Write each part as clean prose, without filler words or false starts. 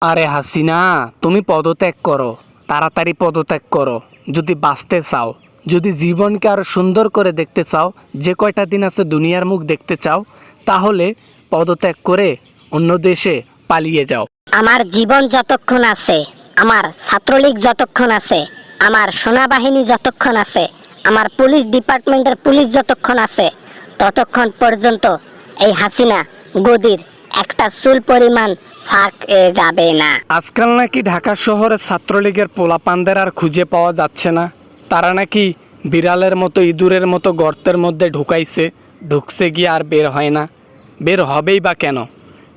আরে হাসিনা, তুমি পদত্যাগ করো, তাড়াতাড়ি পদত্যাগ করো। যদি বাঁচতে চাও, যদি জীবনকে আরো সুন্দর করে দেখতে চাও, যে কয়টা দিন আছে দুনিয়ার মুখ দেখতে চাও, তাহলে পদত্যাগ করে অন্য দেশে পালিয়ে যাও। আমার জীবন যতক্ষণ আছে, আমার ছাত্রলীগ যতক্ষণ আছে, আমার সেনাবাহিনী যতক্ষণ আছে, আমার পুলিশ ডিপার্টমেন্টের পুলিশ যতক্ষণ আছে, ততক্ষণ পর্যন্ত এই হাসিনা গদির একটা চুল পরিমাণ ফাঁক যাবে না। আজকাল নাকি ঢাকা শহরে ছাত্রলীগের পোলাপানদের আর খুঁজে পাওয়া যাচ্ছে না। তারা নাকি বিড়ালের মতো ইঁদুরের মতো গর্তের মধ্যে ঢুকছে গিয়ে আর বের হয় না। বের হবেই বা কেন?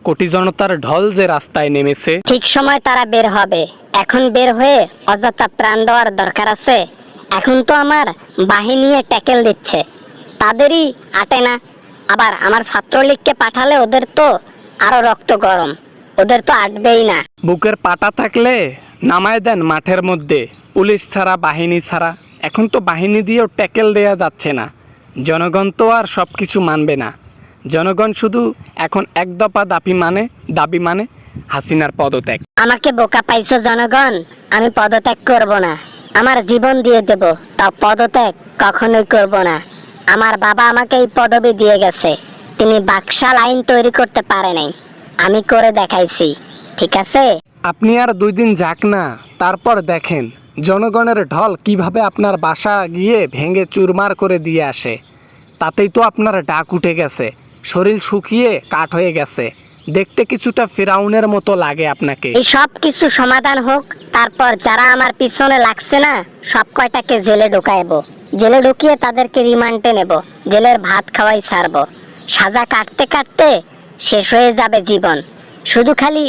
কোটি জনতার ঢল যে রাস্তায় নেমেছে। ঠিক সময় তারা বের হবে। এখন বের হয়ে অযথা প্রাণ দেওয়ার দরকার আছে? এখন তো আমার বাহিনী ট্যাকেল দিচ্ছে, তাদেরই আটে না। আবার আমার ছাত্রলীগকে পাঠালে ওদের তো আরো রক্ত গরম, ওদের তো আটবেই না। বুকের পাটা থাকলে নামায় দেন মাঠের মধ্যে, পুলিশ ছাড়া বাহিনী ছাড়া। এখন তো বাহিনী দিয়েও ট্যাকেল দেয়া যাচ্ছে না। জনগণ তো আর সব কিছু মানবে না। জনগণ শুধু এখন এক দফা দাবি মানে হাসিনার পদত্যাগ। আমাকে বোকা পাইছো জনগণ, আমি পদত্যাগ করব না। আমার জীবন দিয়ে দেব, তাও পদত্যাগ কখনোই করব না। আমার বাবা আমাকে এই পদবি দিয়ে গেছে, তিনি বাকশাল আইন তৈরি করতে পারে নাই, আমি করে দেখাইছি। ঠিক আছে, আপনি আর 2 দিন যাক না, তারপর দেখেন জনগণের ঢল কিভাবে আপনার বাসা গিয়ে ভেঙে চুরমার করে দিয়ে আসে। তাতেই তো আপনার ডাক উঠে গেছে, শরীর শুকিয়ে কাঠ হয়ে গেছে, দেখতে কিছুটা ফিরাউনের মতো লাগে আপনাকে। এই সব কিছু সমাধান হোক, তারপর যারা আমার পিছনে লাগছে না সব কয়টাকে জেলে ঢুকাইবো। জেলে ঢুকিয়ে তাদেরকে রিমান্ডে নেব, জেলের ভাত খাওয়াই ছাড়বো। সাজা কাটতে কাটতে শেষ হয়ে যাবে জীবন, শুধু খালি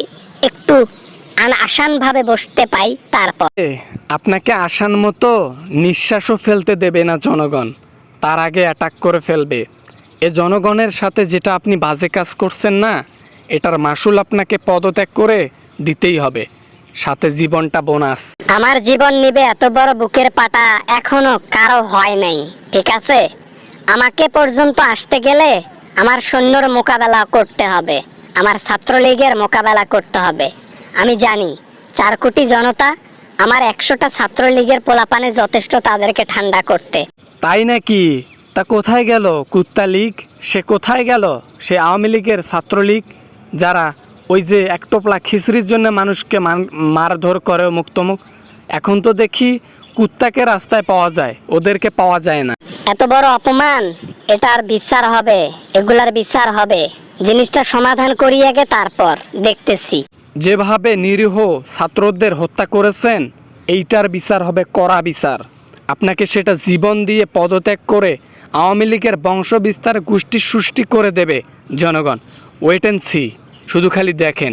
একটু আসান ভাবে বসতে পাই তারপর। আপনাকে আসান মতো নিঃশ্বাসও ফেলতে দেবে না জনগণ, তার আগে অ্যাটাক করে ফেলবে। এ জনগণের সাথে যেটা আপনি বাজে কাজ করছেন না, এটার মাসুল আপনাকে পদত্যাগ করে দিতেই হবে, সাথে জীবনটা বোনাস। আমার জীবন নিবে এত বড় বুকের পাটা এখনো কারো হয় নাই। ঠিক আছে, আমাকে পর্যন্ত আসতে গেলে আমার সৈন্যর মোকাবেলা করতে হবে, আমার ছাত্রলীগের মোকাবেলা করতে হবে। আমি জানি 4 কোটি জনতা আমার 100টা ছাত্রলীগের পোলাপানে যথেষ্ট তাদেরকে ঠান্ডা করতে। তাই নাকি? তা কোথায় গেল কুত্তা লীগ? সে কোথায় গেল? সে আওয়ামী লীগের ছাত্রলীগ, যারা ওই যে এক টোপলা খিচড়ির জন্য মানুষকে মারধর করে মুক্তমুখ। এখন তো দেখি কুত্তাকে রাস্তায় পাওয়া যায়, ওদেরকে পাওয়া যায় না। এত বড় অপমান, এটার বিচার হবে, এগুলার বিচার হবে। জিনিসটা সমাধান করি আগে, তারপর দেখতেছি। যেভাবে নিরীহ ছাত্রদের হত্যা করেছেন, এইটার বিচার হবে কড়া বিচার। আপনাকে সেটা জীবন দিয়ে পদত্যাগ করে আওয়ামী লীগের বংশ বিস্তার গোষ্ঠী সৃষ্টি করে দেবে জনগণ। ওয়েট অ্যান্ড সি, শুধু খালি দেখেন।